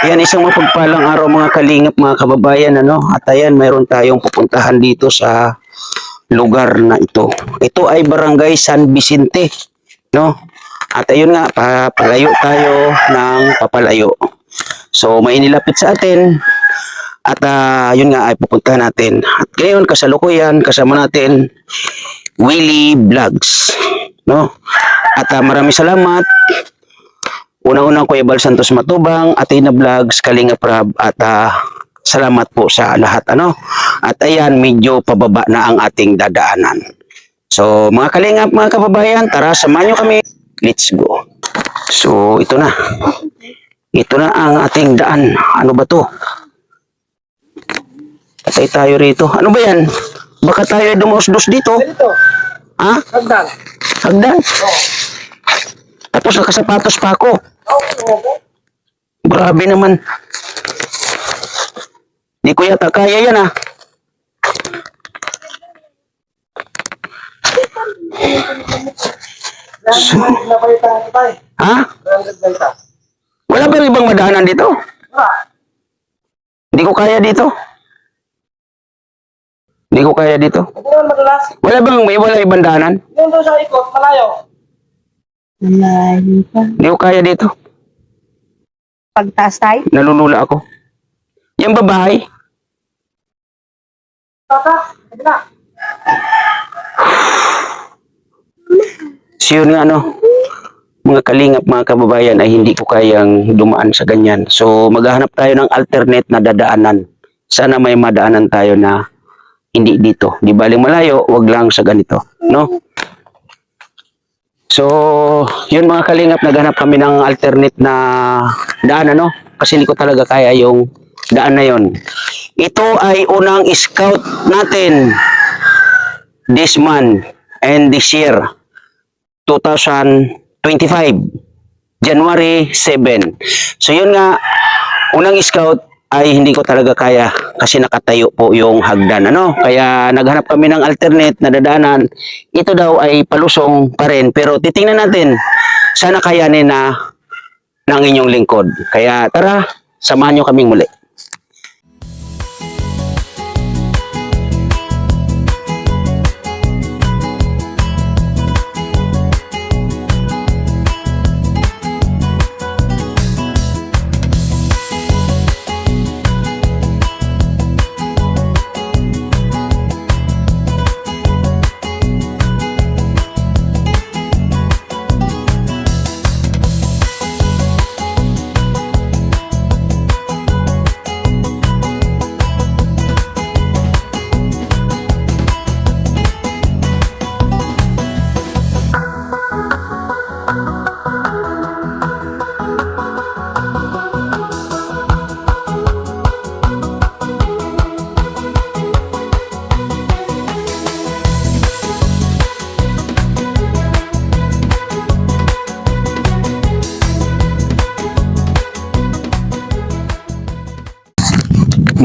Yan, isang mapagpalang araw mga kalingap, mga kababayan, ano? At ayan, mayroon tayong pupuntahan dito sa lugar na ito. Ito ay Barangay San Vicente, no? At ayun nga, papalayo tayo ng papalayo. So, may inilapit sa atin. At yun nga ay pupuntahan natin. At ngayon, kasalukuyan, kasama natin Willie Vlogs, no? At maraming salamat. Unang-unang Kuya Bal Santos Matubang, Athena Vlogs, Kalinga Prab, at salamat po sa lahat, ano. At ayan, medyo pababa na ang ating dadaanan. So, mga kalingap, mga kababayan, tara, samahan nyo kami. Let's go. So, ito na. Ito na ang ating daan. Ano ba to? Patay tayo rito. Ano ba yan? Baka tayo ay dumaos-dos dito. Dito. Ha? Hagdan. Hagdan? Oo. Tapos nakasapatos pa ako. Oo. Grabe naman. Di ko yata kaya yan, So, Napalitan ko tayo. ha? 100 balita. Wala ba ibang madaanan dito? Wala. Hindi ko kaya dito. Hindi ko kaya dito. Hindi naman madalas. Wala ibang daanan? Yung doon sa ikot, malayo. Malayo pa. Hindi ko kaya dito. Pagtaas tayo? Nalulula ako. Yan babae. Tata, sabi na. So yun nga, ano, mga kalingap, mga kababayan, ay hindi ko kayang dumaan sa ganyan. So maghahanap tayo ng alternate na dadaanan. Sana may madaanan tayo na hindi dito. Di baling malayo, wag lang sa ganito, no? So, yun mga kalingap, naghanap kami ng alternate na daan, ano? Kasi hindi ko talaga kaya yung daan na yon. Ito ay unang scout natin this month and this year, 2025, January 7. So, yun nga, unang scout ay hindi ko talaga kaya kasi nakatayo po yung hagdan, ano? Kaya naghanap kami ng alternate na dadaanan. Ito daw ay palusong pa rin, pero titingnan natin, sana kayanin na ng inyong lingkod. Kaya tara, samahan nyo kaming muli.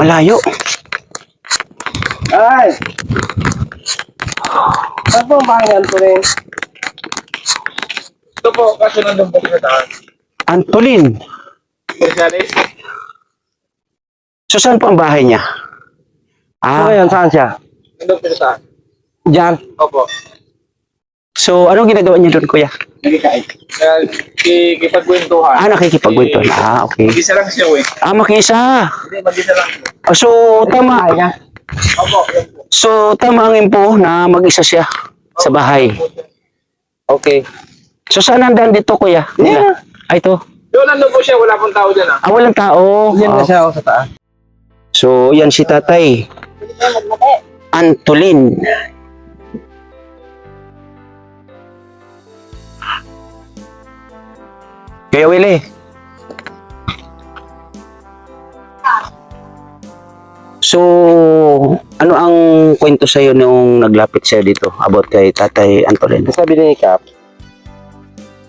Malayo. Ay! Saan po ang bahayan ko rin? Ito po, kasi nandun po sa daan. Antolin. Specialist? So, saan po ang bahay niya? Saan siya? Nandun po sa daan. Diyan. Opo. So, anong ginagawa niya doon, kuya? Nagkikain. Kikipagkwentuhan. Nakikipagkwentuhan. Okay. Mag-isa lang siya, eh. Makisa. Hindi, mag-isa lang siya. So, tama. Opo, yan po. So, tama ang impo na mag-isa siya sa bahay. Okay. So, saan nandaan dito, kuya? Yeah. Ay, ito. Doon nandun po siya, wala pong tao dyan, ah. Walang tao. siya ako sa taas. So, yan si tatay. Antolin. Kuya Willie. So, ano ang kwento sa'yo nung naglapit siya dito about kay Tatay Antolin? Sabi ni Kap,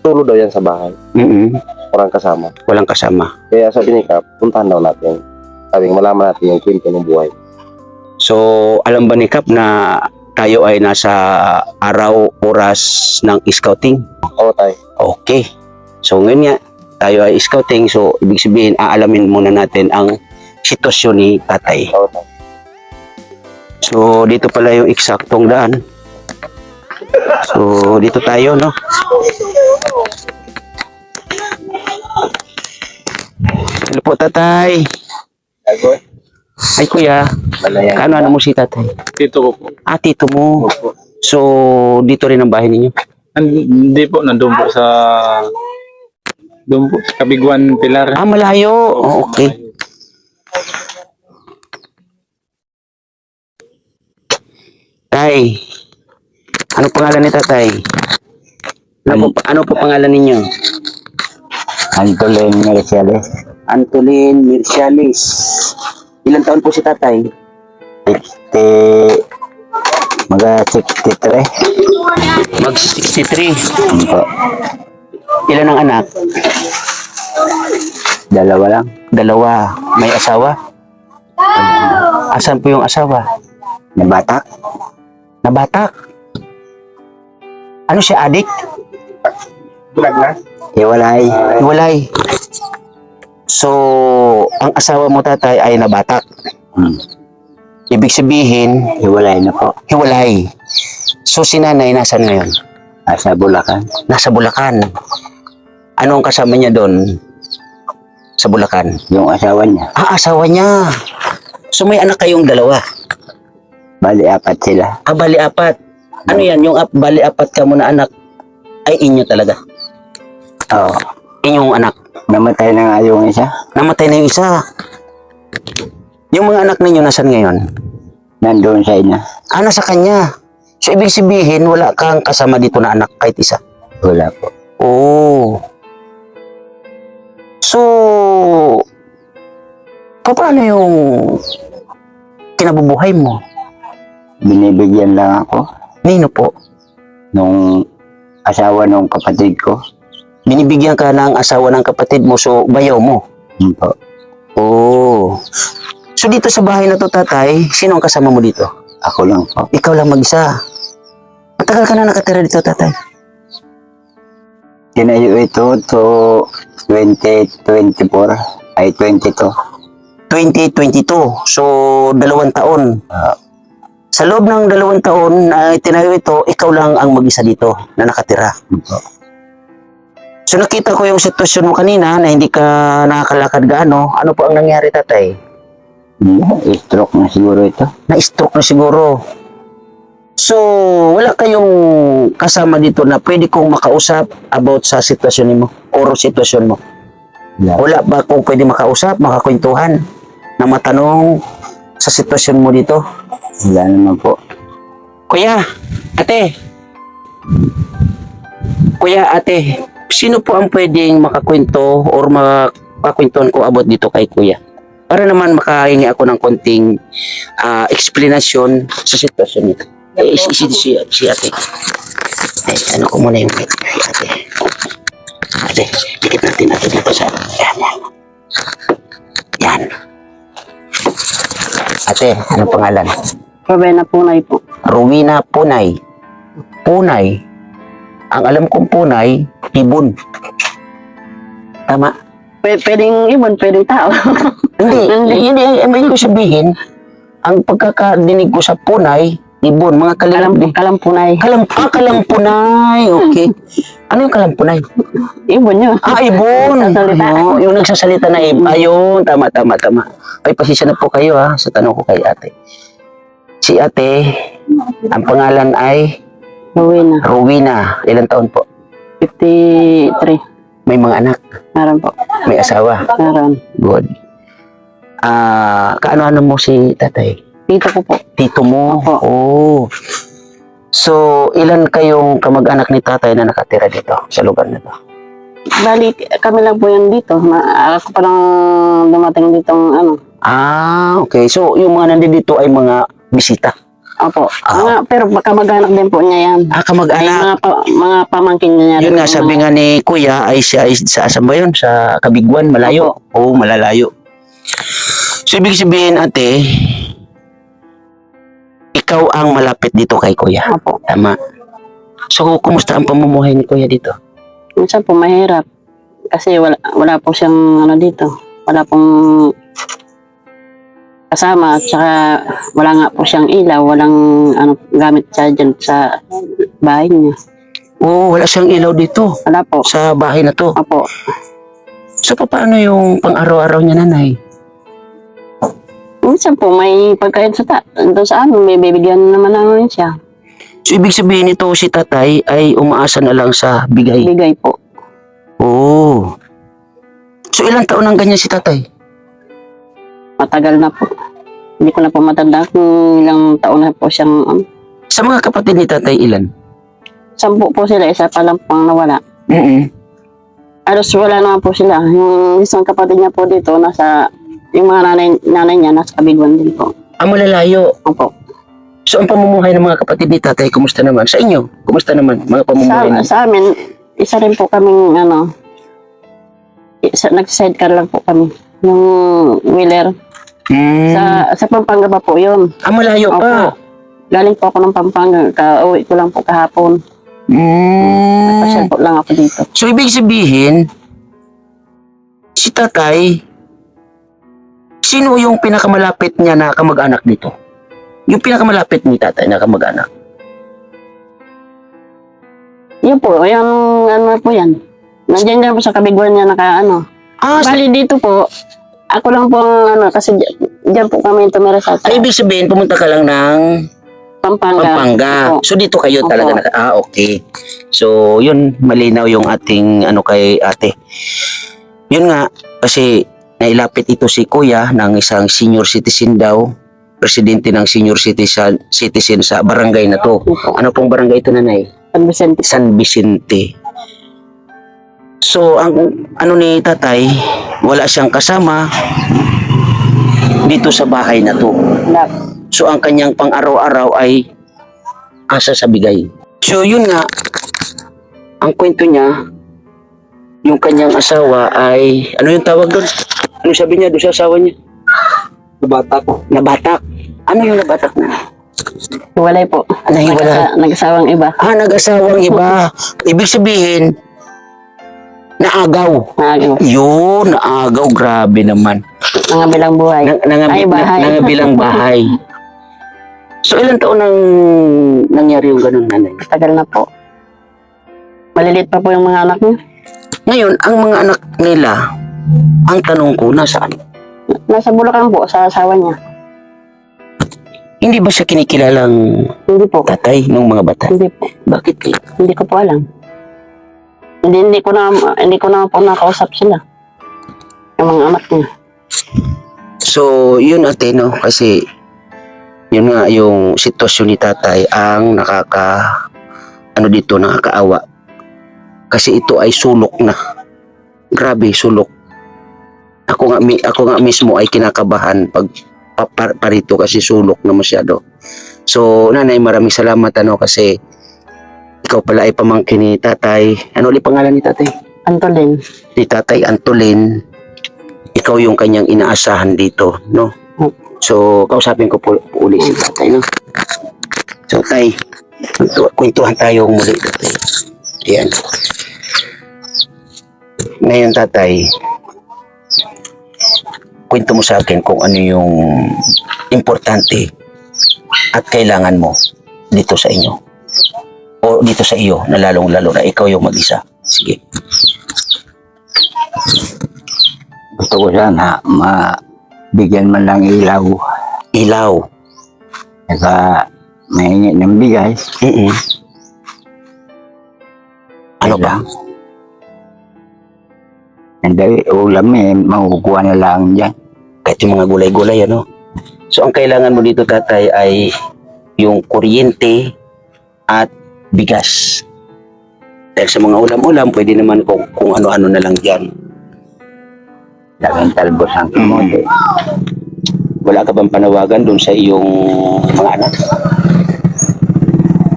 tulog daw yan sa bahay. Walang kasama. Walang kasama. Kaya sabi ni Kap, puntahan daw natin. Sabing malaman natin yung kwento ng buhay. So, alam ba ni Kap na tayo ay nasa araw, oras ng scouting? Oo, tay. Okay. So, ngayon nga, tayo ay scouting, so ibig sabihin, aalamin muna natin ang sitwasyon ni tatay. Oo, tay. So, dito pala yung eksaktong daan. So, dito tayo, no? Hello po, tatay. Lagot. Ay, kuya. Malayan. Ano mo si tatay? Dito ko po. Ah, tito mo. Opo. So, dito rin ang bahay ninyo? Hindi po, nandun po sa... Doon po, sa Kabiguan Pilar. Ah, malayo. Oh, okay. Tay, ano pangalan ni tatay? Ano po pangalan ninyo? Antolin Mercedes. Antolin Mircialis. Ilang taon po si tatay? 63. Mag 63. Po. Ilan ang anak? Dalawa lang. Dalawa. May asawa? Asan po yung asawa? Nabatak. Nabatak. Ano siya, adik? Bulag na. Hiwalay. Hiwalay. So, ang asawa mo tatay ay nabatak. Ibig sabihin, Hiwalay na po. hiwalay. So, si nanay nasan ngayon? Asa Bulacan. Nasa Bulacan. Ano ang kasama niya doon sa Bulacan? Yung asawa niya. Ah, asawa niya. So, may anak kayong dalawa. Bali, 4 sila. Ah, bali apat. Ano yan? Yung bali apat ka mo na anak ay inyo talaga. Oo. Inyong anak. Namatay na nga yung isa. Namatay na yung isa. Yung mga anak ninyo nasan ngayon? Nandun sa ina. Ah, nasa kanya. So, ibig sabihin, wala kang kasama dito na anak kahit isa. Wala po. Oh. So, paano yung kinabubuhay mo? Binibigyan lang ako Nino po? nung asawa nung kapatid ko. Binibigyan ka ng asawa ng kapatid mo, so bayaw mo. Yun po. Oh. So, dito sa bahay na to, tatay, sino ang kasama mo dito? Ako lang po. Ikaw lang mag-isa. Matagal ka na nakatira dito, tatay? Tinayo ito to 2024 ay 22. 2022. So, 2 taon. Sa loob ng 2 taon na tinayo ito, ikaw lang ang mag-isa dito na nakatira. So, nakita ko yung sitwasyon mo kanina na hindi ka nakakalakad gaano. Ano po ang nangyari, tatay? Stroke na siguro ito. Na-stroke na siguro. So, wala kayong kasama dito na pwede kong makausap about sa sitwasyon mo o sitwasyon mo. Wala ba kung pwede makausap, makakwentuhan, na matanong sa sitwasyon mo dito? Wala naman po. Kuya, ate. Kuya, ate. Sino po ang pwedeng makakwento or makakwentuhan ko about dito kay kuya? Para naman makahingi ako ng konting explanation sa sitwasyon nito. Si ate. Ay, ano ko muna yung mic. Ate. Ate, dikit natin dito sa... Yan. Yan. Ate, anong pangalan? Pabena Punay po. Rowena Punay. Punay. Ang alam kong Punay, ibon. Tama? Pwedeng ibon, pwedeng tao. Hindi. Ibig ko sabihin, ang pagkakadinig ko sa Punay, ibon, mga Kalampunay. kalampunay. Okay. Ano yung kalampunay? Ibon yun. Ah, ibon. Nagsasalita. Yung nagsasalita na ibon. Ayun, tama. Ay, pasisya na po kayo sa tanong ko kay ate. Si ate, ang pangalan ay Rowena. Rowena. Ilang taon po? 53. May mga anak? Meron po. May asawa? Meron. Good. Kaano-ano mo si tatay? Tito ko po. Tito mo? Opo. Oh. So, ilan kayong kamag-anak ni tatay na nakatira dito sa lugar na to? Bali, kami lang po yan dito. Ako pa lang dumating dito Okay. So, yung mga nandito ay mga bisita. Opo. Pero kamag-anak din po niya yan. Ay, Kamag-anak. mga pamangkin niya. Yun nga, sabi nga ni Kuya, ay siya ay saan ba yun? Sa Kabiguan, malayo. Oo, malalayo. So, ibig sabihin, ate, ikaw ang malapit dito kay Kuya. Opo. Tama. So, kumusta ang pamumuhay ni Kuya dito? Minsan po mahirap. kasi wala po siyang ano dito. Wala pong kasama at saka wala nga po siyang ilaw, walang ano gamit siya dyan sa bahay niya. Oo, wala siyang ilaw dito Wala po. sa bahay na to. Opo. So, paano yung pang-araw-araw niya, nanay? Minsan po may pagkain doon sa amin, may bibigyan naman namin siya. So, ibig sabihin nito si tatay ay umaasa na lang sa bigay. Bigay po. Oo. So, ilang taon ang ganyan si tatay? Matagal na po. Hindi ko na po matanda kung ilang taon na po siyang Sa mga kapatid ni tatay, ilan? 10 po sila, isa pa lang pang nawala. Alos wala naman po sila. Yung isang kapatid niya po dito, yung mga nanay niya, nasa Kabiguan din po. Malalayo. Opo. So, ang pamumuhay ng mga kapatid ni tatay, kumusta naman? Sa inyo, kumusta naman mga pamumuhay niyo? Sa amin, isa rin po kaming nag-sidecar lang po kami. Yung wheeler. Sa Pampanga pa po yun. Malayo pa. Opo. Galing po ako ng Pampanga. Kauwi ko lang po kahapon. Nagpasyal po lang ako dito. So, ibig sabihin, si tatay, sino yung pinakamalapit niya na kamag-anak dito? Yung pinakamalapit ni tatay na kamag-anak? Yun po, yung ano po yan. Nandiyan niya po sa Kabiguan niya Bali dito po, ako lang po kasi diyan po kami tumira sa Ay, ibig sabihin, pumunta ka lang ng Pampanga. Opo. So, dito kayo Opo. talaga okay. So, yun, malinaw yung ating kay ate. Yun nga, kasi nailapit ito si kuya ng isang senior citizen daw, presidente ng senior citizen sa barangay na to. Opo. Ano pong barangay ito, nanay? San Vicente. San Vicente. So, ang ni tatay, wala siyang kasama dito sa bahay na to. So, ang kanyang pang-araw-araw ay asa sa bigay. So, yun nga, ang kwento niya, yung kanyang asawa ay, ano yung tawag doon? Ano sabi niya doon sa asawa niya? Nabatak. Nabatak. Ano yung nabatak na? Hiwalay po. Nahiwalay. Nag-asawang iba. Nag-asawang iba. Ibig sabihin, naagaw. Yun, naagaw. Grabe naman. Nangabilang buhay. Bahay. Nangabilang bahay. So, ilang taon nang nangyari yung ganun, nanay? Tagal na po. Malilit pa po yung mga anak niya. Ngayon, ang mga anak nila, ang tanong ko, nasaan? Nasa Bulacan po, sa asawa niya. Hindi ba siya kinikilalang Hindi po. tatay ng mga bata? Hindi po. Bakit kayo? Hindi ko po alam. Hindi ko na po nakausap sila. Yung mga anak niya. So, yun ate, no? Kasi, yun nga, yung sitwasyon ni tatay ang nakakaawa. Kasi ito ay sulok na. Grabe, sulok. Ako nga mismo ay kinakabahan pag parito kasi sulok na masyado. So, nanay, maraming salamat kasi ikaw pala ay pamangkin ni tatay. Ano ulit pangalan ni tatay? Antolin. Ni tatay Antolin. Ikaw yung kanyang inaasahan dito, no? So, kausapin ko po uli si tatay, no? So, tay, kwentuhan tayo muli, tatay. Ayan. Ngayon, tatay, kwento mo sa akin kung ano yung importante at kailangan mo dito sa inyo. O dito sa iyo, na lalong-lalo na ikaw yung mag-isa. Sige. Gusto ko sana mabigyan man lang ilaw. Ilaw. Saka mahingi ng bigay. Ano ba? Hindi, ulam makukuha na lang dyan. Kahit yung mga gulay-gulay, ano? So, ang kailangan mo dito, tatay, ay yung kuryente at bigas. Dahil sa mga ulam-ulam, pwede naman kung ano-ano na lang dyan. Laging talbos ang kamote. Wala ka bang panawagan doon sa iyong mga anak?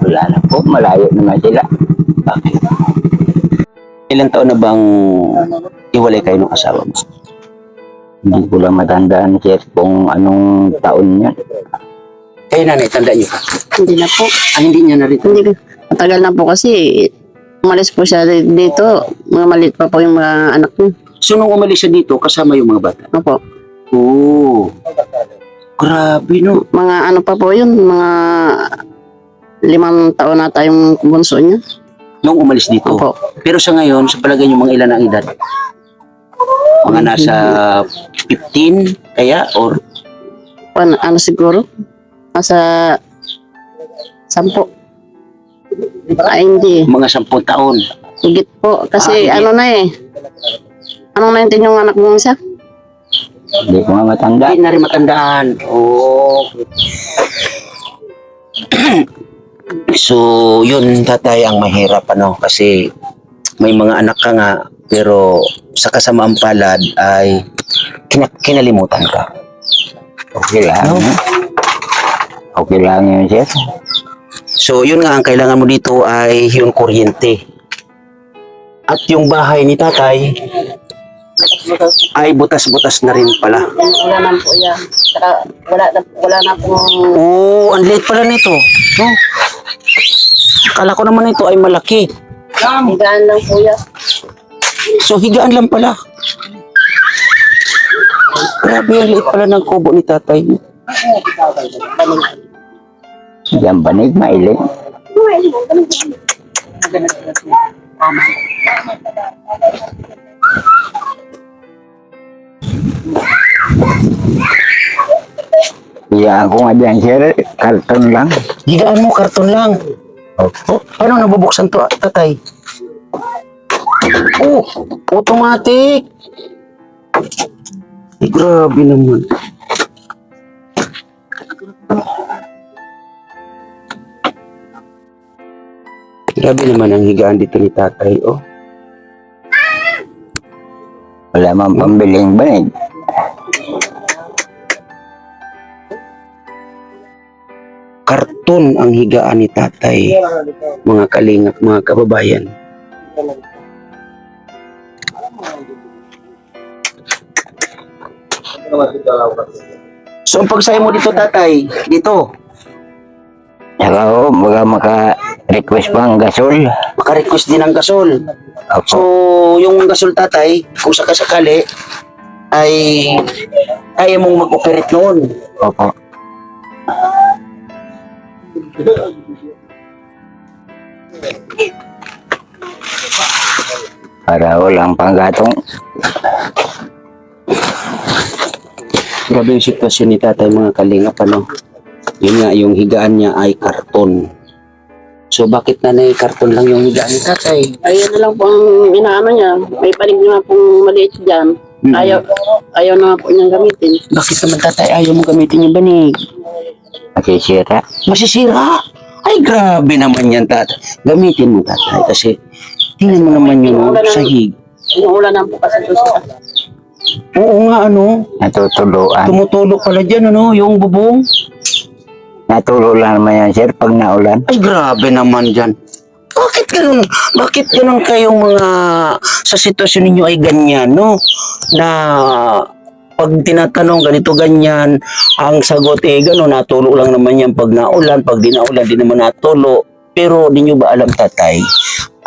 Wala na po, malayo naman sila. Bakit? Ilang taon na bang iwalay kayo ng asawa mo? Hindi ko lang matandaan, sir, kung anong taon niya. Kayo, nanay, tanda niyo pa. Hindi na po. Hindi niya narito. Matagal na po kasi Umalis po siya dito. Mga maliit pa po yung mga anak niya. So, nung umalis siya dito, kasama yung mga bata? Opo. Oo. Grabe, no? Mga ano pa po yun, mga 5 taon na tayong bunso niya. Nung umalis dito. Opo. Pero sa ngayon, sa palagay niyo, mga ilan ang edad? Mga nasa 15 kaya? Or Ano siguro? Nasa 10. Ay, hindi. mga 10 taon? Higit po. Kasi higit. ano na eh. Anong 19 yung anak mo isa? Hindi ko nga matanda. Hindi na rin matandaan. Oo. So, yun tatay ang mahirap ano kasi may mga anak ka nga pero sa kasamaang palad ay kinalimutan ka. Okay lang. Okay lang yun, sir. So, yun nga ang kailangan mo dito ay yung kuryente. At yung bahay ni tatay ay butas-butas na rin pala. Wala na po yan. Saka wala na po. Oo, ang liit pala nito. No? Akala ko naman ito ay malaki. Higaan lang po yan. So, higaan lang pala. Grabe, ang liit pala ng kubo ni tatay. Diyan banig, mailing. Iya ako nga dyan, sir. Karton lang. Higaan mo, karton lang. Oh, paano nabubuksan to, tatay? Oh, automatic. Ay, grabe naman. Grabe naman ang higaan dito ni tatay, oh. Wala man pambiling banig. Karton ang higaan ni tatay. Mga kalingap, mga kababayan. So, ang pagsaya mo dito, tatay, dito, Saka o, baga maka-request pa ang gasol. maka-request din ang gasol. So, Opo. yung gasol, tatay, kung sakasakali, ay kaya mong mag-operate noon. Opo. Para walang panggatong. Grabe yung sitwasyon ni tatay, mga kalingap, ano. Yun nga, yung higaan niya ay karton. So, bakit nanay karton lang yung higaan ni tatay? Ayun na lang po ang inaano niya. May panig na pong maliit dyan. Ayaw na nga po niyang gamitin. Bakit naman tatay ayaw mo gamitin yung banig? Masisira. Masisira! Ay, grabe naman yan, tatay. Gamitin mo, tatay, kasi tingnan mo naman yung sahig. Inuulan na po kasi doon sa Oo nga, ano, Natutuluan. tumutulo pala dyan, ano, yung bubong. Natulo lang naman yan, sir, pag naulan. Ay, grabe naman dyan. Bakit ganun? Bakit ganun kayong mga sa sitwasyon ninyo ay ganyan, no? Na pag tinatanong ganito ganyan, ang sagot eh gano'n, natulo lang naman yan pag naulan, pag di naulan, di naman natulo. Pero di nyo ba alam, tatay,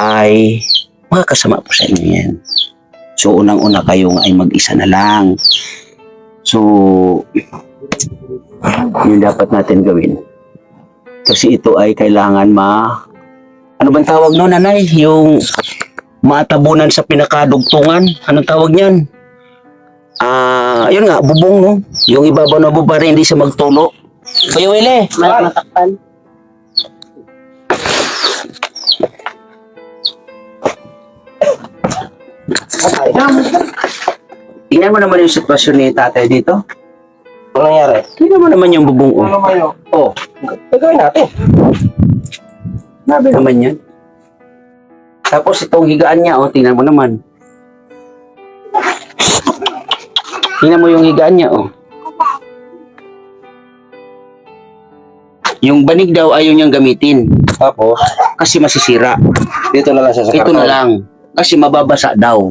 ay makakasama po sa inyo yan. So, unang-una kayong ay mag-isa na lang. So, yun dapat natin gawin. Kasi ito ay kailangan ano bang tawag no, nanay? Yung matabunan sa pinakadugtungan. Anong tawag niyan? Yun nga, bubong, no? Yung ibabaw na bubong para hindi siya magtulo. Kuya Wile, matakpan. tingnan mo naman yung sitwasyon ni tatay dito. Ano nangyari? Tingnan mo naman yung bubong. Ano kayo? Oh, Gagawin natin. grabe naman yan. Tapos itong higaan niya, oh, tingnan mo naman. Tingnan mo yung higaan niya, oh. Yung banig daw ayaw niyang gamitin Tapos, kasi masisira. dito na lang siya sa Ito na lang. Kasi mababasa daw.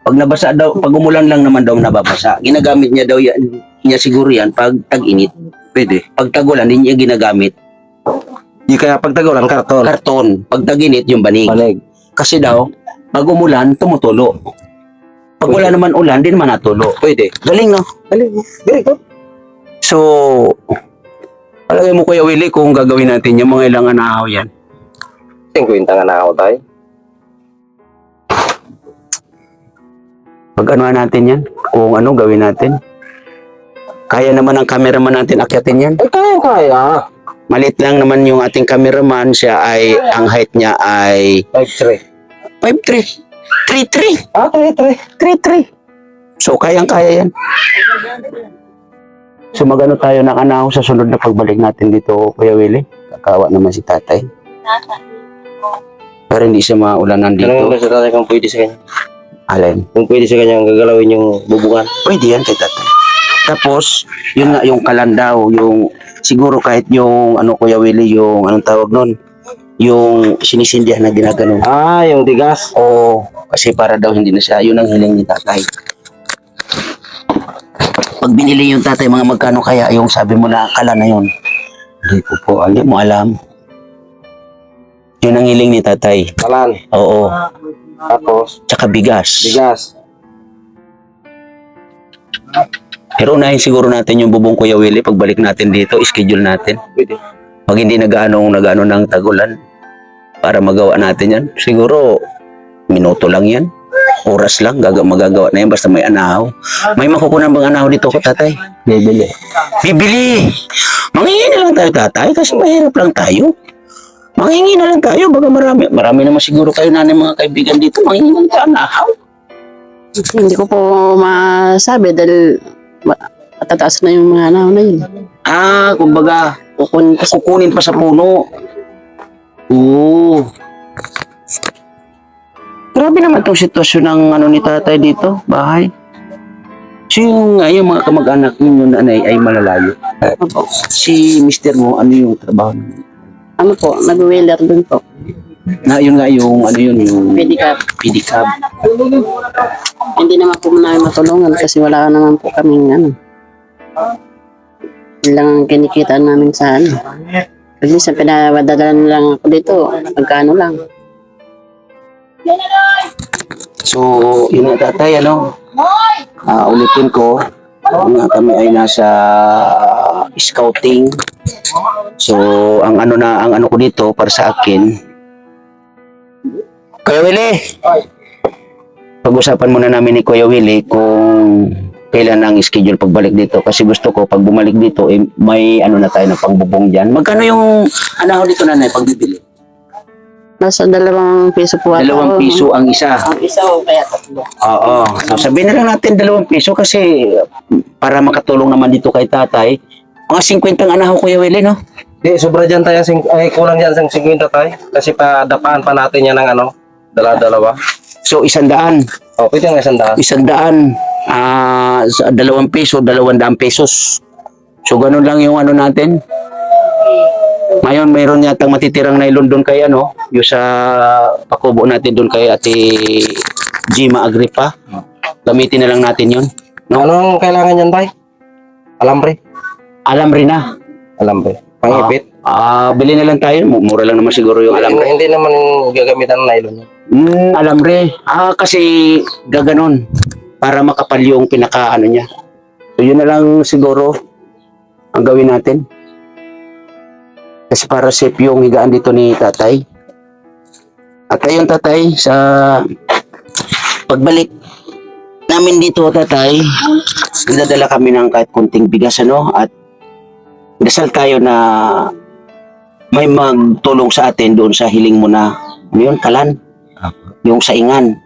Pag nabasa daw, pag umulan lang naman daw nababasa. Ginagamit niya daw niya siguro yan pag tag-init. Pwede. Pag tagulan, hindi niya ginagamit. Di kaya pagtagulan, karton. Karton. Pag tag-init, yung banig. Malig. Kasi daw, pag umulan, tumutulo. Pag wala naman ulan, di naman natulo. Pwede. Galing, no? Galing. Very good. So, palagay mo Kuya Willie kung gagawin natin yung mga ilang anahaw yan. 50 nga na ako tayo. Pag ano natin yan, kung ano gawin natin. Kaya naman ang cameraman natin akyatin yan. Ay, kaya. Malit lang naman yung ating cameraman, siya ay, ang height niya ay 5'3". 5'3". 3'3". Ah, 3'3". 3'3". So, kayang-kaya yan. So, magano tayo ng anahaw sa sunod na pagbalik natin dito, Kuya Willie. Kakawa naman si tatay. Pero hindi siya maulanan Tanong dito. ko sa tatay kung pwede sa kanya. Alin? Kung pwede sa kanya gagalawin yung bubungan. Pwede yan kay tatay. Tapos, yun nga yung kalandaw, yung siguro kahit yung ano Kuya Willie, yung anong tawag nun, yung sinisindihan na ginaganon. Ah, yung tigas. Oo, kasi para daw hindi na siya, yun ang hiling ni tatay. Pag binili yung tatay, mga magkano kaya yung sabi mo na kala na yun? Hindi ko po Hindi alam. mo alam. Yun ang hiling ni tatay. Kalan. Oo, Tapos, tsaka bigas. bigas. Pero unahin siguro natin yung bubong Kuya Willie, pagbalik natin dito, schedule natin. Pwede. Pag hindi nag-ano ng tagulan para magawa natin yan, siguro minuto lang yan. Oras lang, magagawa na yan basta may anahaw. May makukunan bang anahaw dito ko, tatay? Bibili. Bibili! Manghingi na lang tayo, tatay, kasi mahirap lang tayo. Manghingi na lang tayo, baga marami naman siguro kayo nanay mga kaibigan dito, manghingi na lang tayo anahaw. Hindi ko po masabi dahil matataas na yung mga anahaw na yun. Ah, kumbaga, kukunin pa sa puno. Oo. Grabe naman tong sitwasyon ng ano ni tatay dito, bahay. So yung mga kamag-anak ninyo nanay ay malalayo. Si mister mo, ano yung trabaho niya? Ano po, nag-wheeler dun po. Na yun nga yung ano yun, yung Pedicab. pedicab. Hindi naman po namin matulungan kasi wala naman po kaming ano. Yun lang ang kinikita namin sa ano. Kasi minsan pinapadala lang ako dito, magkano lang. So, yun nga tatay, ano? Ulitin ko, nga kami ay nasa scouting. So, ang ano ko dito para sa akin, Kuya Willie! Pag-usapan muna namin ni Kuya Willie kung kailan ang schedule pagbalik dito. Kasi gusto ko, pag bumalik dito, may ano na tayo na pangbubong dyan. Magkano yung anahaw dito nanay pag bibili? Nasa 2 piso po. 2 piso ang isa. Ang isa o kaya 3. Oo. So, sabihin na lang natin 2 piso kasi para makatulong naman dito kay tatay. Mga 50 ang anahaw, Kuya Willie, no? Di, sobra dyan tayo. Ay, kulang dyan sa 50 tayo. Kasi padapaan pa natin yan ng ano. Dalawa. So, 100. Oh, pwede nga 100. 100. Sa 2 piso, 200 pesos. So, ganun lang yung ano natin. Ngayon, mayroon yatang matitirang nylon doon kay ano, yung sa pakubo natin doon kay Ate Gima Agripa. Gamitin na lang natin yun. No? Anong kailangan yan tayo? Alambre. Alam rin na. Alambre. Pangipit. Bili na lang tayo. Mura lang naman siguro yung alam rin. Hindi naman gagamitan ng nylon yan. Alam rin. Kasi gaganon. Para makapal yung pinaka ano niya. So, yun na lang siguro ang gawin natin. Kasi para safe yung higaan dito ni tatay. At ayun tatay, sa pagbalik namin dito tatay, nagdadala kami ng kahit kunting bigas ano, at dasal tayo na may magtulong sa atin doon sa hiling mo na ano yun, kalan, yung saingan,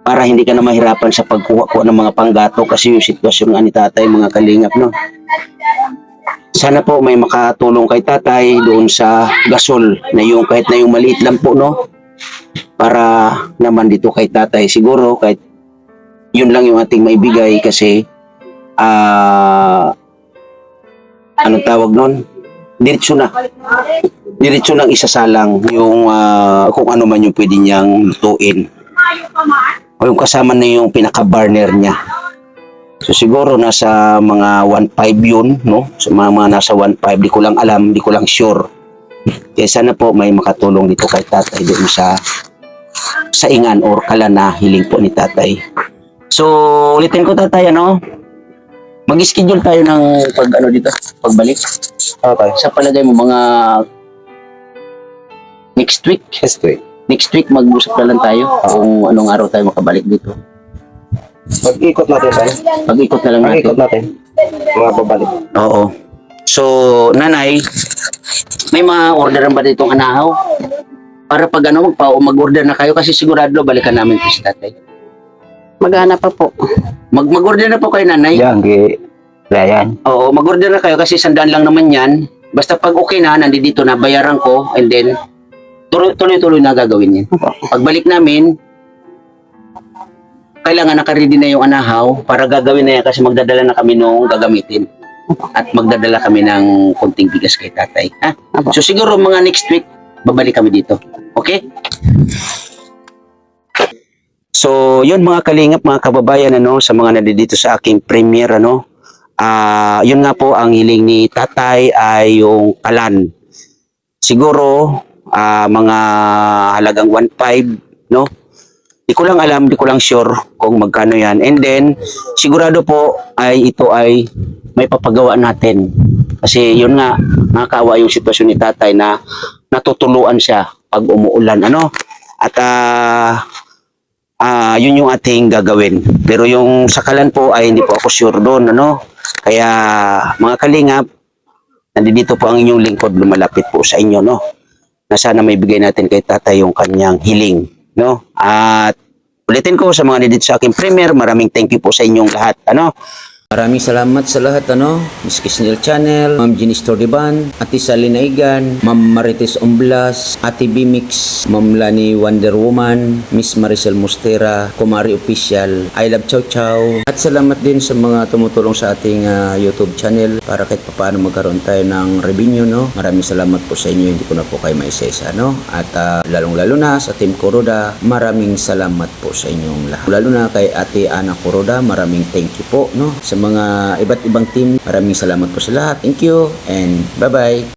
para hindi ka na mahirapan sa pagkuha-kuha ng mga panggato kasi yung sitwasyon nga ni tatay, mga kalingap, no? Sana po may makatulong kay tatay doon sa gasol na yung kahit na yung maliit lang po, no? Para naman dito kay tatay. Siguro kahit yun lang yung ating maibigay kasi anong tawag nun? Diretso na. Diretso nang isasalang yung kung ano man yung pwede niyang lutuin. O yung kasama na yung pinaka-burner niya. So siguro nasa mga 1.5 yun, no? So mga nasa 1.5, di ko lang alam, di ko lang sure. Kaya sana po may makatulong dito kay tatay doon sa saingan or kalan na hiling po ni tatay. So, ulitin ko tatay, ano? Mag-schedule tayo ng dito, pagbalik. Okay. Sa palagay mo, mga next week? Next week. Next week, mag-usap na lang tayo kung anong araw tayo makabalik dito. Pag-ikot natin tayo. Pag-ikot na lang natin. Pag-ikot natin. Mga babalik. Oo. So, nanay, may mga orderan ba ditong anahaw? Para pag mag-order na kayo kasi sigurado balikan namin po si tatay. Maghanap pa po. Mag-order na po kayo, nanay. Yan, Ryan. Oo, mag-order na kayo kasi 100 lang naman yan. Basta pag okay na, nandito na, bayaran ko, and then, tuloy-tuloy na gagawin yan. Pagbalik namin, kailangan nakaready na yung anahaw para gagawin na yan kasi magdadala na kami nung gagamitin. At magdadala kami ng konting bigas kay tatay. Ha? Apo. So siguro mga next week, babalik kami dito. Okay? So, yun mga kalingap, mga kababayan, ano, sa mga nandito sa aking premiere, ano, yun nga po, ang hiling ni tatay ay yung kalan. Siguro, mga halagang 1.5, no? Di ko lang alam, di ko lang sure kung magkano yan. And then, sigurado po ay ito ay may papagawa natin. Kasi yun nga, nakakaawa yung sitwasyon ni tatay na natutuluan siya pag umuulan, ano? At yun yung ating gagawin. Pero yung sakalan po ay hindi po ako sure doon, ano? Kaya mga kalingap, nandito po ang inyong lingkod, lumalapit po sa inyo, no? Na sana may bigay natin kay tatay yung kanyang hiling, no? At ulitin ko sa mga nandito sa aking premiere, maraming thank you po sa inyong lahat, ano? Maraming salamat sa lahat, ano? Miss Kisnel Channel, Ma'am Jenis Tordiban, Ate Sally Naigan, Ma'am Marites Omblas, Ate Bimix, Ma'am Lani Wonder Woman, Miss Maricel Mostera, Kumari Official, I Love Chow Chow. At salamat din sa mga tumutulong sa ating YouTube channel para kahit paano magkaroon tayo ng revenue, no? Maraming salamat po sa inyo, hindi ko na po kayo maisesa, no? At lalong-lalo na sa Team Kuroda, maraming salamat po sa inyong lahat. Lalo na kay Ate Ana Kuroda, maraming thank you po, no? Sa mga iba't ibang team, maraming salamat po sa lahat. Thank you and bye-bye.